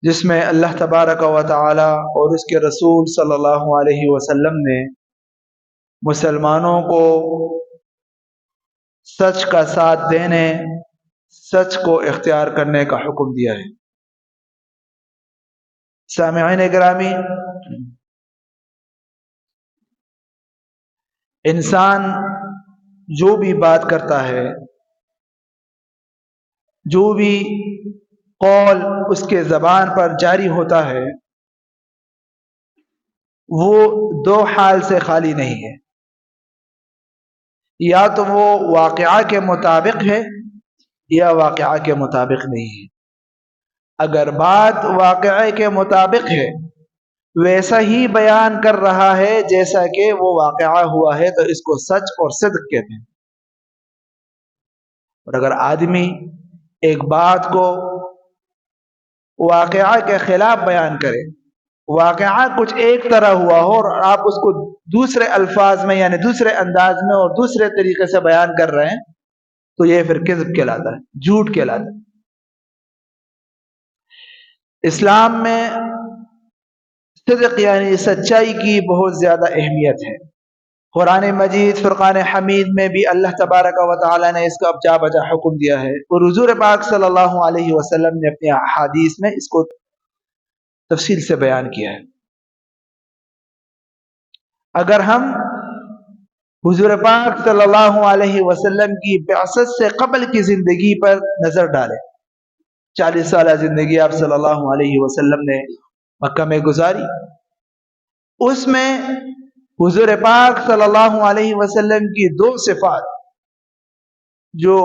جس میں اللہ تبارک و تعالی اور اس کے رسول صلی اللہ علیہ وسلم نے مسلمانوں کو سچ کا ساتھ دینے، سچ کو اختیار کرنے کا حکم دیا ہے۔ سامعین گرامی، انسان جو بھی بات کرتا ہے، جو بھی قول اس کے زبان پر جاری ہوتا ہے، وہ دو حال سے خالی نہیں ہے۔ یا تو وہ واقعہ کے مطابق ہے یا واقعہ کے مطابق نہیں ہے۔ اگر بات واقعے کے مطابق ہے، ویسا ہی بیان کر رہا ہے جیسا کہ وہ واقعہ ہوا ہے، تو اس کو سچ اور صدق کہتے ہیں۔ اور اگر آدمی ایک بات کو واقعہ کے خلاف بیان کرے، واقعہ کچھ ایک طرح ہوا ہو اور آپ اس کو دوسرے الفاظ میں یعنی دوسرے انداز میں اور دوسرے طریقے سے بیان کر رہے ہیں، تو یہ پھر کذب کہلاتا ہے، جھوٹ کہلاتا ہے۔ اسلام میں صدق یعنی سچائی کی بہت زیادہ اہمیت ہے۔ قرآن مجید فرقان حمید میں بھی اللہ تبارک و تعالی نے اس کا جا بجا حکم دیا ہے، اور حضور پاک صلی اللہ علیہ وسلم نے اپنی احادیث میں اس کو تفصیل سے بیان کیا ہے۔ اگر ہم حضور پاک صلی اللہ علیہ وسلم کی بعثت سے قبل کی زندگی پر نظر ڈالیں، 40 سالہ زندگی آپ صلی اللہ علیہ وسلم نے مکہ میں گزاری، اس میں حضور پاک صلی اللہ علیہ وسلم کی دو صفات جو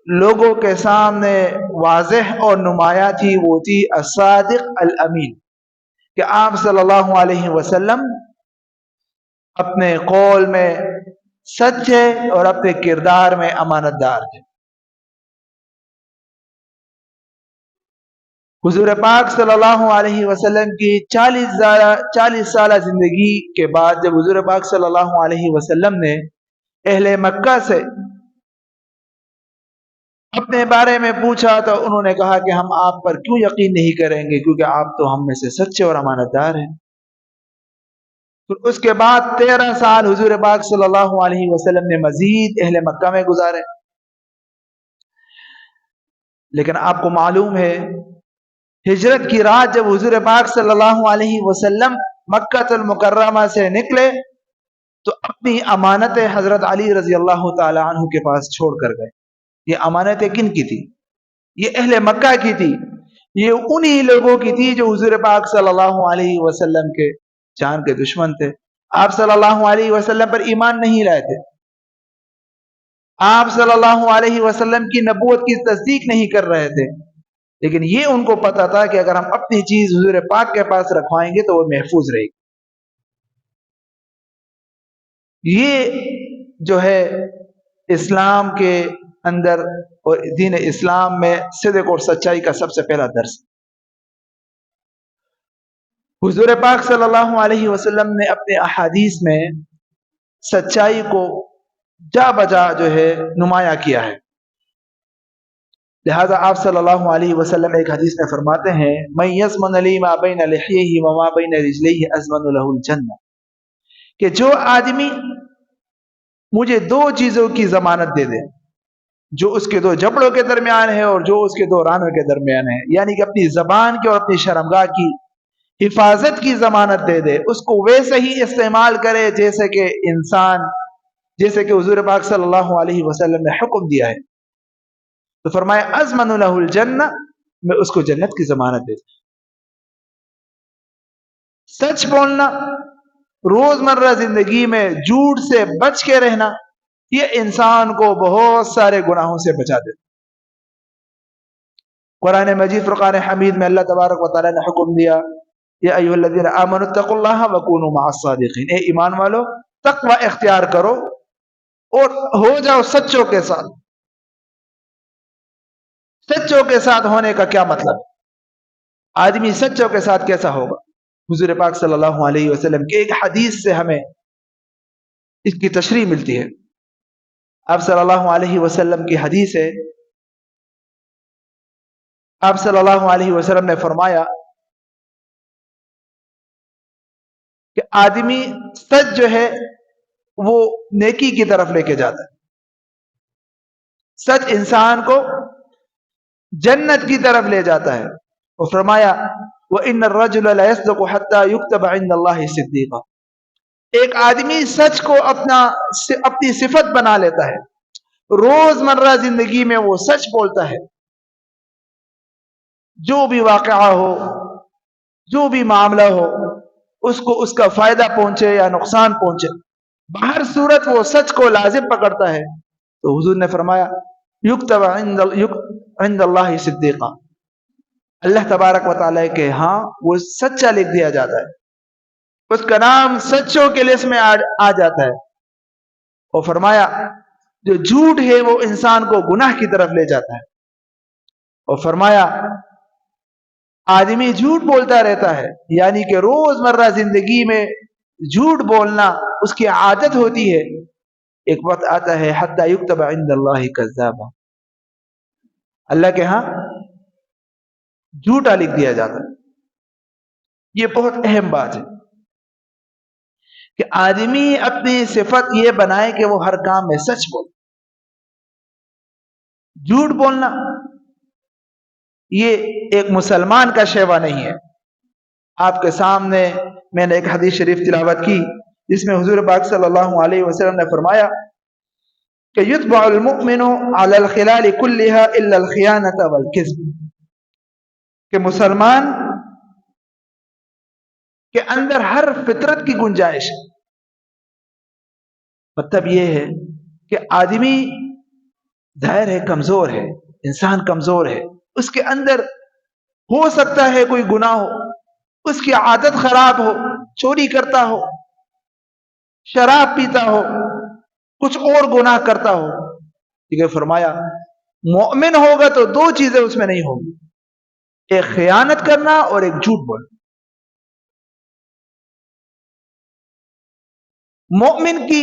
لوگوں کے سامنے واضح اور نمایاں تھی، وہ تھی الصادق الامین، کہ آپ صلی اللہ علیہ وسلم اپنے قول میں سچے اور اپنے کردار میں امانت دار تھے۔ حضور پاک صلی اللہ علیہ وسلم کی 40 سالہ زندگی کے بعد جب حضور پاک صلی اللہ علیہ وسلم نے اہل مکہ سے اپنے بارے میں پوچھا تو انہوں نے کہا کہ ہم آپ پر کیوں یقین نہیں کریں گے، کیونکہ آپ تو ہم میں سے سچے اور امانت دار ہیں۔ پھر اس کے بعد 13 سال حضور پاک صلی اللہ علیہ وسلم نے مزید اہل مکہ میں گزارے۔ لیکن آپ کو معلوم ہے، ہجرت کی رات جب حضور پاک صلی اللہ علیہ وسلم مکہ المکرمہ سے نکلے تو اپنی امانتیں حضرت علی رضی اللہ تعالی عنہ کے پاس چھوڑ کر گئے۔ یہ امانتیں کن کی تھی؟ یہ اہل مکہ کی تھی، یہ انہی لوگوں کی تھی جو حضور پاک صلی اللہ علیہ وسلم کے جان کے دشمن تھے، آپ صلی اللہ علیہ وسلم پر ایمان نہیں لائے تھے، آپ صلی اللہ علیہ وسلم کی نبوت کی تصدیق نہیں کر رہے تھے، لیکن یہ ان کو پتا تھا کہ اگر ہم اپنی چیز حضور پاک کے پاس رکھوائیں گے تو وہ محفوظ رہے گی۔ یہ جو ہے اسلام کے اندر اور دین اسلام میں صدق اور سچائی کا سب سے پہلا درس۔ حضور پاک صلی اللہ علیہ وسلم نے اپنے احادیث میں سچائی کو جا بجا جو ہے نمایاں کیا ہے، لہذا آپ صلی اللہ علیہ وسلم ایک حدیث میں فرماتے ہیں من یضمن لی ما بین لحیہ وما بین رجلیہ اضمن له الجنہ، کہ جو آدمی مجھے دو چیزوں کی ضمانت دے دے، جو اس کے دو جبڑوں کے درمیان ہے اور جو اس کے دو رانوں کے درمیان ہے، یعنی کہ اپنی زبان کی اور اپنی شرمگاہ کی حفاظت کی ضمانت دے دے، اس کو ویسے ہی استعمال کرے جیسے کہ حضور پاک صلی اللہ علیہ وسلم نے حکم دیا ہے، تو فرمایا اضمن له الجنہ، میں اس کو جنت کی ضمانت دیتا۔ سچ بولنا، روزمرہ زندگی میں جھوٹ سے بچ کے رہنا، یہ انسان کو بہت سارے گناہوں سے بچا دیتا۔ قرآن مجید فرقان حمید میں اللہ تبارک و تعالی نے حکم دیا یا ایھا الذین آمنوا اتقوا اللہ وکونوا مع الصادقین، اے ایمان والو تقوی اختیار کرو اور ہو جاؤ سچوں کے ساتھ۔ سچوں کے ساتھ ہونے کا کیا مطلب؟ آدمی سچوں کے ساتھ کیسا ہوگا؟ حضور پاک صلی اللہ علیہ وسلم کی ایک حدیث سے ہمیں اس کی تشریح ملتی ہے۔ آپ صلی اللہ علیہ وسلم کی حدیث ہے، آپ صلی اللہ علیہ وسلم نے فرمایا کہ آدمی سچ جو ہے وہ نیکی کی طرف لے کے جاتا ہے. سچ انسان کو جنت کی طرف لے جاتا ہے. اور فرمایا وَإِنَّ الرَّجُلَ لَيَصْدُقُ حَتَّى يُكْتَبَ عِندَ اللَّهِ صِدِّيقًا. ایک آدمی سچ کو اپنی صفت بنا لیتا ہے. روزمرہ زندگی میں وہ سچ بولتا ہے. جو بھی واقعہ ہو، جو بھی معاملہ ہو، اس کو اس کا فائدہ پہنچے یا نقصان پہنچے، بہر صورت وہ سچ کو لازم پکڑتا ہے. تو حضور نے فرمایا یکتب عند اللہ صدیقا، اللہ تبارک و تعالیٰ کے ہاں وہ سچا لکھ دیا جاتا ہے، اس کا نام سچوں کے لسٹ میں آ جاتا ہے. اور فرمایا جو جھوٹ ہے وہ انسان کو گناہ کی طرف لے جاتا ہے. اور فرمایا آدمی جھوٹ بولتا رہتا ہے، یعنی کہ روزمرہ زندگی میں جھوٹ بولنا اس کی عادت ہوتی ہے. ایک وقت آتا ہے حتی یکتب عند اللہ کذابا، اللہ کے ہاں جھوٹا لکھ دیا جاتا ہے. یہ بہت اہم بات ہے کہ آدمی اپنی صفت یہ بنائے کہ وہ ہر کام میں سچ بولے. جھوٹ بولنا یہ ایک مسلمان کا شیوا نہیں ہے. آپ کے سامنے میں نے ایک حدیث شریف تلاوت کی جس میں حضور پاک صلی اللہ علیہ وسلم نے فرمایا کہ یتبع المؤمن علی الخلال كلها الا الخیانة والکذب، کہ مسلمان کے اندر ہر فطرت کی گنجائش ہے. مطلب یہ ہے کہ آدمی ظاہر ہے کمزور ہے، انسان کمزور ہے، اس کے اندر ہو سکتا ہے کوئی گناہ ہو، اس کی عادت خراب ہو، چوری کرتا ہو، شراب پیتا ہو، کچھ اور گناہ کرتا ہو. ٹھیک ہے، فرمایا مومن ہوگا تو دو چیزیں اس میں نہیں ہوگی، ایک خیانت کرنا اور ایک جھوٹ بولنا. مومن کی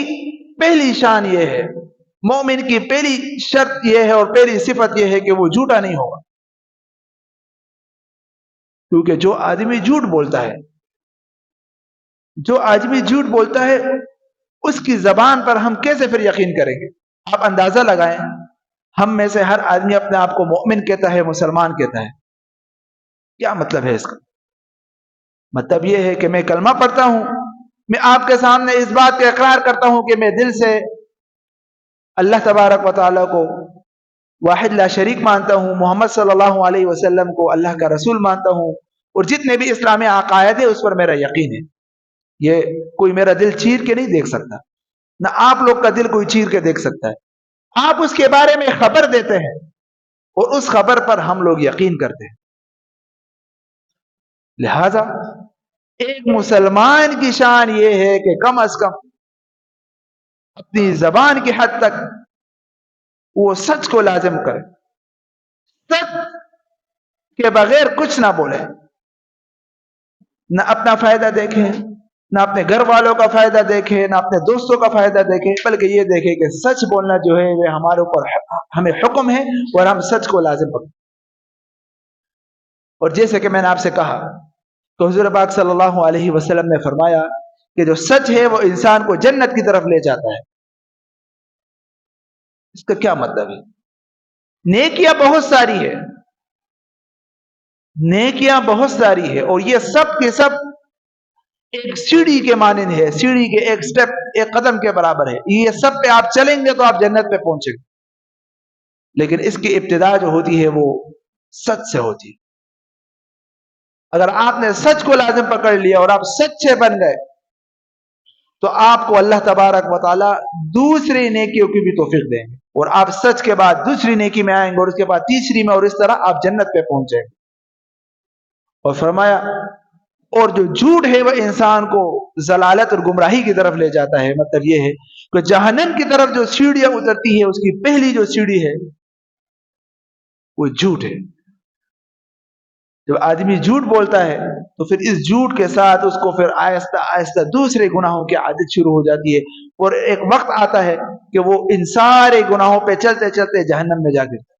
پہلی شان یہ ہے، مومن کی پہلی شرط یہ ہے اور پہلی صفت یہ ہے کہ وہ جھوٹا نہیں ہوگا. کیونکہ جو آدمی جھوٹ بولتا ہے، جو آدمی جھوٹ بولتا ہے اس کی زبان پر ہم کیسے پھر یقین کریں گے؟ آپ اندازہ لگائیں، ہم میں سے ہر آدمی اپنے آپ کو مومن کہتا ہے، مسلمان کہتا ہے. کیا مطلب ہے اس کا؟ مطلب یہ ہے کہ میں کلمہ پڑھتا ہوں، میں آپ کے سامنے اس بات کا اقرار کرتا ہوں کہ میں دل سے اللہ تبارک و تعالیٰ کو واحد لا شریک مانتا ہوں، محمد صلی اللہ علیہ وسلم کو اللہ کا رسول مانتا ہوں، اور جتنے بھی اسلامی عقائد ہیں اس پر میرا یقین ہے. یہ کوئی میرا دل چیر کے نہیں دیکھ سکتا، نہ آپ لوگ کا دل کوئی چیر کے دیکھ سکتا ہے. آپ اس کے بارے میں خبر دیتے ہیں اور اس خبر پر ہم لوگ یقین کرتے ہیں. لہذا ایک مسلمان کی شان یہ ہے کہ کم از کم اپنی زبان کی حد تک وہ سچ کو لازم کرے، سچ کے بغیر کچھ نہ بولے، نہ اپنا فائدہ دیکھے، نہ اپنے گھر والوں کا فائدہ دیکھے، نہ اپنے دوستوں کا فائدہ دیکھے، بلکہ یہ دیکھے کہ سچ بولنا جو ہے وہ ہمارے اوپر ہمیں حکم ہے اور ہم سچ کو لازم پکڑیں. اور جیسے کہ میں نے آپ سے کہا کہ حضور پاک صلی اللہ علیہ وسلم نے فرمایا کہ جو سچ ہے وہ انسان کو جنت کی طرف لے جاتا ہے. اس کا کیا مطلب ہے؟ نیکیاں بہت ساری ہے، نیکیاں بہت ساری ہے، اور یہ سب کے سب ایک سیڑھی کے مانند ہے، سیڑھی کے ایک سٹیپ، ایک قدم کے برابر ہے. یہ سب پہ آپ چلیں گے تو آپ جنت پہ پہنچیں گے، لیکن اس کی ابتدا جو ہوتی ہے وہ سچ سے ہوتی ہے. اگر آپ نے سچ کو لازم پکڑ لیا اور آپ سچے بن گئے تو آپ کو اللہ تبارک و تعالی دوسری نیکیوں کی بھی توفیق دیں گے، اور آپ سچ کے بعد دوسری نیکی میں آئیں گے اور اس کے بعد تیسری میں، اور اس طرح آپ جنت پہ پہنچیں گے. اور فرمایا اور جو جھوٹ ہے وہ انسان کو ضلالت اور گمراہی کی طرف لے جاتا ہے. مطلب یہ ہے کہ جہنم کی طرف جو سیڑھیاں اترتی ہے اس کی پہلی جو سیڑھی ہے وہ جھوٹ ہے. جب آدمی جھوٹ بولتا ہے تو پھر اس جھوٹ کے ساتھ اس کو پھر آہستہ آہستہ دوسرے گناہوں کی عادت شروع ہو جاتی ہے، اور ایک وقت آتا ہے کہ وہ ان سارے گناہوں پہ چلتے چلتے جہنم میں جا گرتا ہے.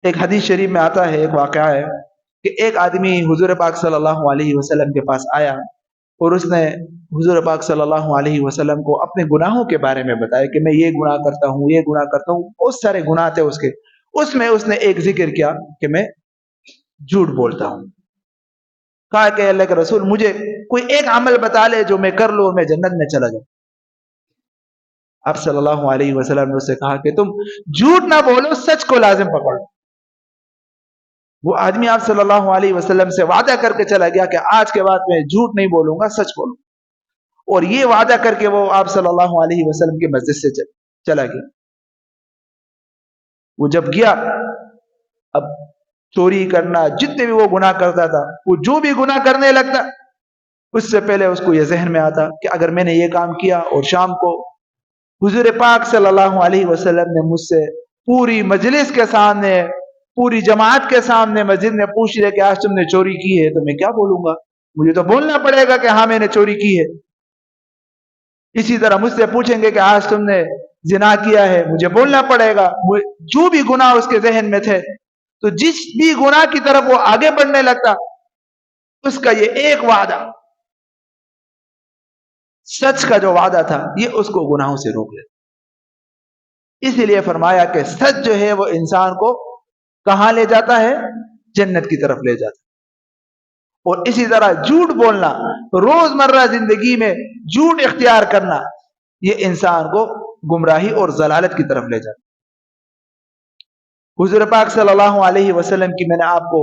ایک حدیث شریف میں آتا ہے، ایک واقعہ ہے کہ ایک آدمی حضور پاک صلی اللہ علیہ وسلم کے پاس آیا اور اس نے حضور پاک صلی اللہ علیہ وسلم کو اپنے گناہوں کے بارے میں بتایا کہ میں یہ گناہ کرتا ہوں، یہ گناہ کرتا ہوں، بہت سارے گناہ تھے اس کے. اس میں اس نے ایک ذکر کیا کہ میں جھوٹ بولتا ہوں. کہا کہ اللہ کے رسول مجھے کوئی ایک عمل بتا لے جو میں کر لوں اور میں جنت میں چلا جاؤں. آپ صلی اللہ علیہ وسلم نے اس سے کہا کہ تم جھوٹ نہ بولو، سچ کو لازم پکڑو. وہ آدمی آپ صلی اللہ علیہ وسلم سے وعدہ کر کے چلا گیا کہ آج کے بعد میں جھوٹ نہیں بولوں گا، سچ بولوں. اور یہ وعدہ کر کے وہ آپ صلی اللہ علیہ وسلم کی مسجد سے چلا گیا. وہ جب گیا، اب چوری کرنا، جتنے بھی وہ گناہ کرتا تھا، وہ جو بھی گناہ کرنے لگتا، اس سے پہلے اس کو یہ ذہن میں آتا کہ اگر میں نے یہ کام کیا اور شام کو حضور پاک صلی اللہ علیہ وسلم نے مجھ سے پوری مجلس کے سامنے، پوری جماعت کے سامنے مسجد میں پوچھ لیا کہ آج تم نے چوری کی ہے، تو میں کیا بولوں گا؟ مجھے تو بولنا پڑے گا کہ ہاں میں نے چوری کی ہے. اسی طرح مجھ سے پوچھیں گے کہ آج تم نے زنا کیا ہے، مجھے بولنا پڑے گا. جو بھی گناہ اس کے ذہن میں تھے، تو جس بھی گناہ کی طرف وہ آگے بڑھنے لگتا، اس کا یہ ایک وعدہ، سچ کا جو وعدہ تھا، یہ اس کو گناہوں سے روک لیتا. اسی لیے فرمایا کہ سچ جو ہے وہ انسان کو کہاں لے جاتا ہے؟ جنت کی طرف لے جاتا ہے. اور اسی طرح جھوٹ بولنا، روزمرہ زندگی میں جھوٹ اختیار کرنا، یہ انسان کو گمراہی اور ضلالت کی طرف لے جاتا ہے. حضور پاک صلی اللہ علیہ وسلم کی میں نے آپ کو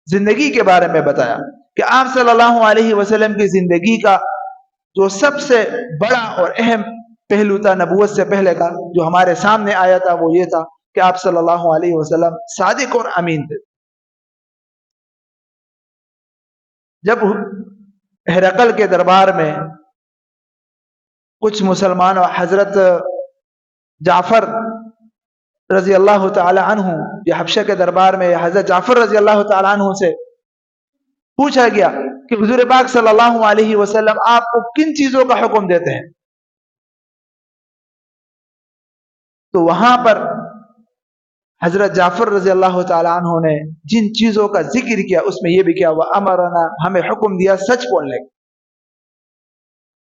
زندگی کے بارے میں بتایا کہ آپ صلی اللہ علیہ وسلم کی زندگی کا جو سب سے بڑا اور اہم پہلو تھا نبوت سے پہلے کا، جو ہمارے سامنے آیا تھا، وہ یہ تھا کہ آپ صلی اللہ علیہ وسلم صادق اور امین تھے. جب ہرقل کے دربار میں کچھ مسلمان اور حضرت جعفر رضی اللہ تعالی عنہ، یہ حبشہ کے دربار میں حضرت جعفر رضی اللہ تعالی عنہ سے پوچھا گیا کہ حضور پاک صلی اللہ علیہ وسلم آپ کو کن چیزوں کا حکم دیتے ہیں، تو وہاں پر حضرت جعفر رضی اللہ تعالی عنہ نے جن چیزوں کا ذکر کیا، اس میں یہ بھی کیا، وَأَمَرَنَا، ہمیں حکم دیا سچ بولنے کا.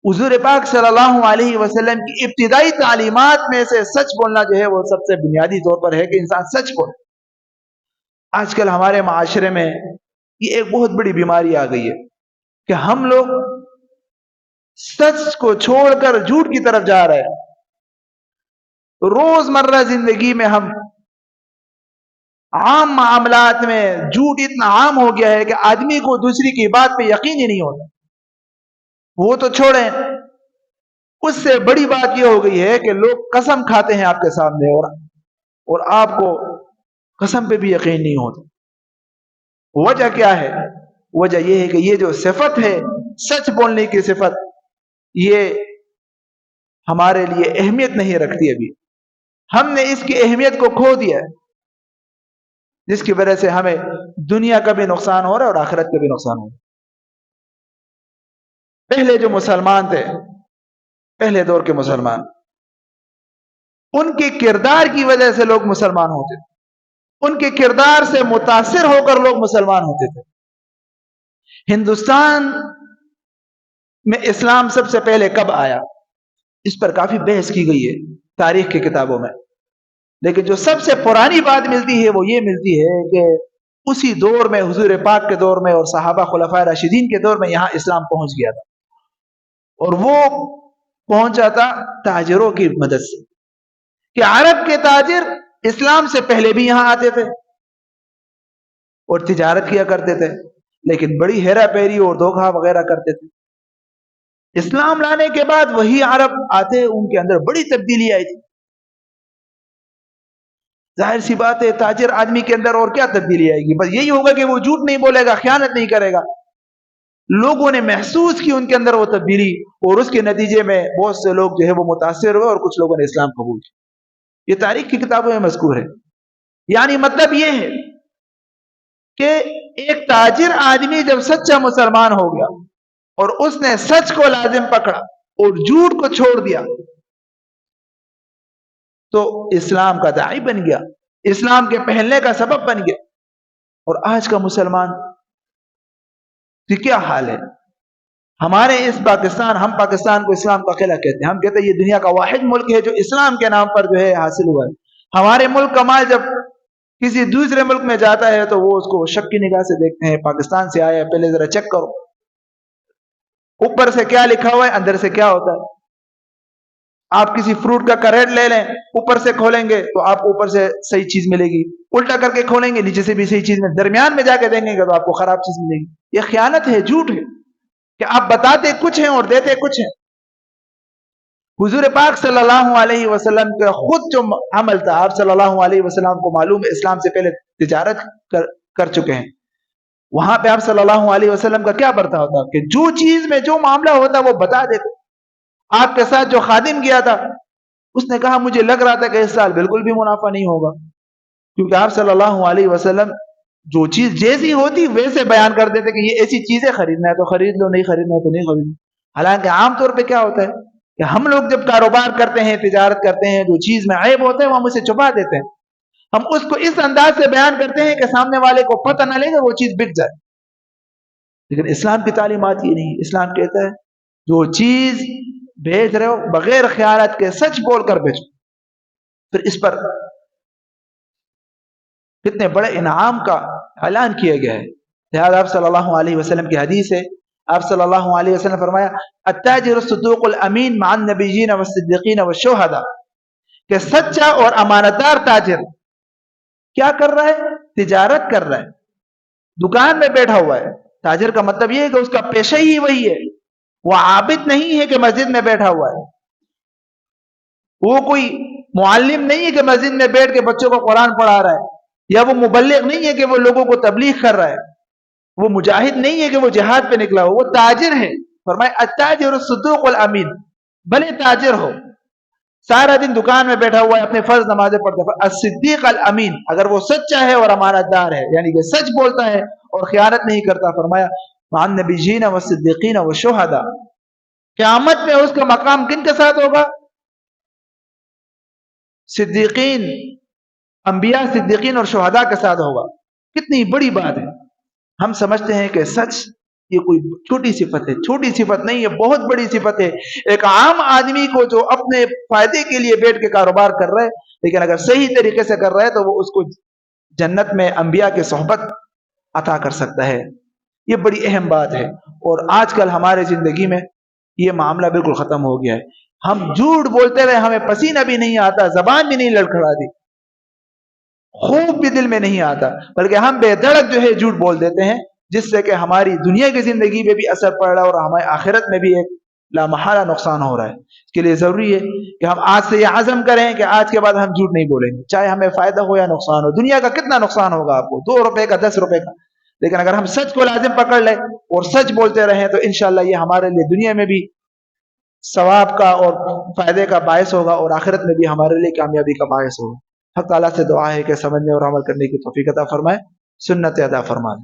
حضور پاک صلی اللہ علیہ وسلم کی ابتدائی تعلیمات میں سے سچ بولنا جو ہے وہ سب سے بنیادی طور پر ہے کہ انسان سچ بولے. آج کل ہمارے معاشرے میں یہ ایک بہت بڑی بیماری آ گئی ہے کہ ہم لوگ سچ کو چھوڑ کر جھوٹ کی طرف جا رہے ہیں. روزمرہ زندگی میں ہم عام معاملات میں جھوٹ اتنا عام ہو گیا ہے کہ آدمی کو دوسری کی بات پہ یقین ہی نہیں ہوتا. وہ تو چھوڑیں، اس سے بڑی بات یہ ہو گئی ہے کہ لوگ قسم کھاتے ہیں آپ کے سامنے اور آپ کو قسم پہ بھی یقین نہیں ہوتا. وجہ کیا ہے؟ وجہ یہ ہے کہ یہ جو صفت ہے سچ بولنے کی صفت، یہ ہمارے لیے اہمیت نہیں رکھتی. ابھی ہم نے اس کی اہمیت کو کھو دیا ہے، جس کی وجہ سے ہمیں دنیا کا بھی نقصان ہو رہا ہے اور آخرت کا بھی نقصان ہو رہا ہے. پہلے جو مسلمان تھے، پہلے دور کے مسلمان، ان کے کردار کی وجہ سے لوگ مسلمان ہوتے تھے، ان کے کردار سے متاثر ہو کر لوگ مسلمان ہوتے تھے. ہندوستان میں اسلام سب سے پہلے کب آیا، اس پر کافی بحث کی گئی ہے تاریخ کی کتابوں میں، لیکن جو سب سے پرانی بات ملتی ہے وہ یہ ملتی ہے کہ اسی دور میں، حضور پاک کے دور میں اور صحابہ خلفائے راشدین کے دور میں یہاں اسلام پہنچ گیا تھا. اور وہ پہنچا تھا تاجروں کی مدد سے، کہ عرب کے تاجر اسلام سے پہلے بھی یہاں آتے تھے اور تجارت کیا کرتے تھے، لیکن بڑی ہیرا پھیری اور دھوکہ وغیرہ کرتے تھے. اسلام لانے کے بعد وہی عرب آتے، ان کے اندر بڑی تبدیلی آئی تھی. ظاہر سی بات ہے تاجر آدمی کے اندر اور کیا تبدیلی آئے گی؟ بس یہی ہوگا کہ وہ جھوٹ نہیں بولے گا، خیانت نہیں کرے گا. لوگوں نے محسوس کی ان کے اندر وہ تبدیلی، اور اس کے نتیجے میں بہت سے لوگ جو ہے وہ متاثر ہوئے اور کچھ لوگوں نے اسلام قبول کیا. یہ تاریخ کی کتابوں میں مذکور ہے. یعنی مطلب یہ ہے کہ ایک تاجر آدمی جب سچا مسلمان ہو گیا اور اس نے سچ کو لازم پکڑا اور جھوٹ کو چھوڑ دیا، تو اسلام کا داعی بن گیا. اسلام کے پھیلنے کا سبب بن گیا. اور آج کا مسلمان کی کیا حال ہے؟ ہمارے اس پاکستان، ہم پاکستان کو اسلام کا قلعہ کہتے ہیں. ہم کہتے ہیں یہ دنیا کا واحد ملک ہے جو اسلام کے نام پر جو ہے حاصل ہوا ہے. ہمارے ملک کا مال جب کسی دوسرے ملک میں جاتا ہے تو وہ اس کو شک کی نگاہ سے دیکھتے ہیں. پاکستان سے آیا ہے، پہلے ذرا چیک کرو اوپر سے کیا لکھا ہوا ہے، اندر سے کیا ہوتا ہے. آپ کسی فروٹ کا کریٹ لے لیں، اوپر سے کھولیں گے تو آپ کو اوپر سے صحیح چیز ملے گی، الٹا کر کے کھولیں گے نیچے سے بھی صحیح چیز ملے، درمیان میں جا کے دیں گے تو آپ کو خراب چیز ملے گی. یہ خیانت ہے، جھوٹ ہے کہ آپ بتاتے کچھ ہیں اور دیتے کچھ ہیں. حضور پاک صلی اللہ علیہ وسلم کا خود جو عمل تھا، آپ صلی اللہ علیہ وسلم کو معلوم ہے اسلام سے پہلے تجارت کر چکے ہیں. وہاں پہ آپ صلی اللہ علیہ وسلم کا کیا برتاؤ ہوتا کہ جو چیز میں جو معاملہ ہوتا وہ بتا دیتے. آپ کے ساتھ جو خادم گیا تھا اس نے کہا مجھے لگ رہا تھا کہ اس سال بالکل بھی منافع نہیں ہوگا، کیونکہ آپ صلی اللہ علیہ وسلم جو چیز جیسی ہوتی ویسے بیان کر دیتے کہ یہ ایسی چیزیں خریدنا ہے تو خرید لو، نہیں خریدنا ہے تو نہیں خریدنا. حالانکہ عام طور پہ کیا ہوتا ہے کہ ہم لوگ جب کاروبار کرتے ہیں، تجارت کرتے ہیں، جو چیز میں عیب ہوتا ہے وہ ہم اسے چھپا دیتے ہیں. ہم اس کو اس انداز سے بیان کرتے ہیں کہ سامنے والے کو پتہ نہ لگے وہ چیز بک جائے. لیکن اسلام کی تعلیمات یہ نہیں. اسلام کہتا ہے جو چیز بیچ رہے ہو بغیر خیانت کے سچ بول کر بیچو. پھر اس پر کتنے بڑے انعام کا اعلان کیا گیا ہے. لہذا آپ صلی اللہ علیہ وسلم کی حدیث ہے، آپ صلی اللہ علیہ وسلم نے فرمایا التاجر الصدوق الامین مع النبیین والصدیقین والشہداء، کہ سچا اور امانتدار تاجر کیا کر رہا ہے؟ تجارت کر رہا ہے، دکان میں بیٹھا ہوا ہے. تاجر کا مطلب یہ ہے کہ اس کا پیشہ ہی وہی ہے. وہ عابد نہیں ہے کہ مسجد میں بیٹھا ہوا ہے، وہ کوئی معلم نہیں ہے کہ مسجد میں بیٹھ کے بچوں کو قرآن پڑھا رہا ہے، یا وہ مبلغ نہیں ہے کہ وہ لوگوں کو تبلیغ کر رہا ہے، وہ مجاہد نہیں ہے کہ وہ جہاد پہ نکلا ہو، وہ تاجر ہے. فرمائے التاجر الصدوق الامین، بھلے تاجر ہو سارا دن دکان میں بیٹھا ہوا ہے، اپنے فرض نمازیں پڑھتا ہے. الصدیق الامین، اگر وہ سچا ہے اور امانت دار ہے، یعنی کہ سچ بولتا ہے اور خیانت نہیں کرتا. فرمایا مع النبیین والصدیقین والشہداء، قیامت میں اس کا مقام کن کے ساتھ ہوگا؟ صدیقین، انبیاء، صدیقین اور شہداء کے ساتھ ہوگا. کتنی بڑی بات ہے. ہم سمجھتے ہیں کہ سچ یہ کوئی چھوٹی صفت ہے. چھوٹی صفت نہیں ہے، بہت بڑی صفت ہے. ایک عام آدمی کو جو اپنے فائدے کے لیے بیٹھ کے کاروبار کر رہا ہے لیکن اگر صحیح طریقے سے کر رہا ہے تو وہ اس کو جنت میں انبیاء کی صحبت عطا کر سکتا ہے. یہ بڑی اہم بات ہے. اور آج کل ہمارے زندگی میں یہ معاملہ بالکل ختم ہو گیا ہے. ہم جھوٹ بولتے رہے، ہمیں پسینہ بھی نہیں آتا، زبان بھی نہیں لڑکھڑاتی، خوف بھی دل میں نہیں آتا، بلکہ ہم بے دھڑک جو ہے جھوٹ بول دیتے ہیں، جس سے کہ ہماری دنیا کی زندگی میں بھی اثر پڑ رہا ہے اور ہماری آخرت میں بھی ایک لامحالہ نقصان ہو رہا ہے. اس کے لیے ضروری ہے کہ ہم آج سے یہ عزم کریں کہ آج کے بعد ہم جھوٹ نہیں بولیں گے، چاہے ہمیں فائدہ ہو یا نقصان ہو. دنیا کا کتنا نقصان ہوگا آپ کو، 2 روپے کا، 10 روپے کا، لیکن اگر ہم سچ کو لازم پکڑ لیں اور سچ بولتے رہیں تو انشاءاللہ یہ ہمارے لیے دنیا میں بھی ثواب کا اور فائدے کا باعث ہوگا اور آخرت میں بھی ہمارے لیے کامیابی کا باعث ہوگا. حق تعالیٰ سے دعا ہے کہ سمجھنے اور عمل کرنے کی توفیق عطا فرمائے، سنت ادا فرمائے.